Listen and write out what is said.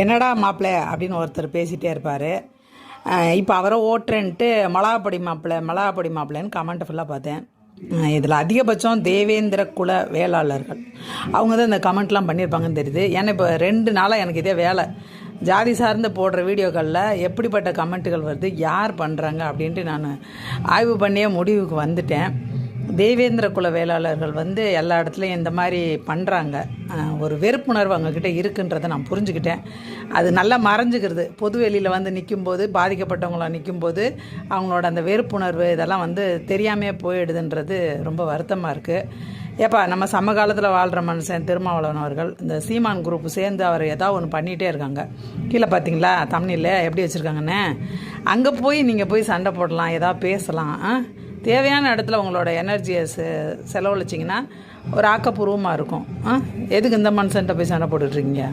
என்னடா மாப்பிள்ளை அப்படின்னு ஒருத்தர் பேசிகிட்டே இருப்பார். இப்போ அவரை ஓட்டுறேன்ட்டு மிளகாப்பொடி மாப்பிள்ளைன்னு கமெண்ட்டை ஃபுல்லாக பார்த்தேன். இதில் அதிகபட்சம் தேவேந்திர குல வேளாளர்கள் அவங்க தான் இந்த கமெண்ட்லாம் பண்ணியிருப்பாங்கன்னு தெரியுது. ஏன்னா இப்போ 2 நாளாக எனக்கு இதே வேலை, ஜாதி சார்ந்து போடுற வீடியோக்களில் எப்படிப்பட்ட கமெண்ட்டுகள் வருது, யார் பண்ணுறாங்க அப்படின்ட்டு நான் ஆய்வு பண்ணியே முடிவுக்கு வந்துட்டேன். தேவேந்திர குல வேளாளர்கள் எல்லா இடத்துலையும் இந்த மாதிரி பண்ணுறாங்க. ஒரு வெறுப்புணர்வு அவங்கக்கிட்ட இருக்குன்றதை நான் புரிஞ்சுக்கிட்டேன். அது நல்லா மறைஞ்சிக்கிறது. பொது வெளியில் நிற்கும்போது, பாதிக்கப்பட்டவங்களாம் நிற்கும்போது அவங்களோட அந்த வெறுப்புணர்வு இதெல்லாம் தெரியாமையே போயிடுதுன்றது ரொம்ப வருத்தமாக இருக்குது. ஏப்பா, நம்ம சமகாலத்தில் வாழ்கிற மனுஷன் திருமாவளவன் அவர்கள் இந்த சீமான் குரூப் சேர்ந்து அவர் ஏதாவது ஒன்று பண்ணிகிட்டே இருக்காங்க. கீழே பார்த்தீங்களா தமிழில் எப்படி வச்சுருக்காங்கன்னு? அங்கே போய் நீங்கள் போய் சண்டை போடலாம், ஏதாவது பேசலாம். தேவையான இடத்துல உங்களோட எனர்ஜியை செலவழிச்சிங்கன்னா ஒரு ஆக்கப்பூர்வமாக இருக்கும். எதுக்கு இந்த மனுஷன்ட்ட போய் சண்டை போட்டுட்ருக்கீங்க?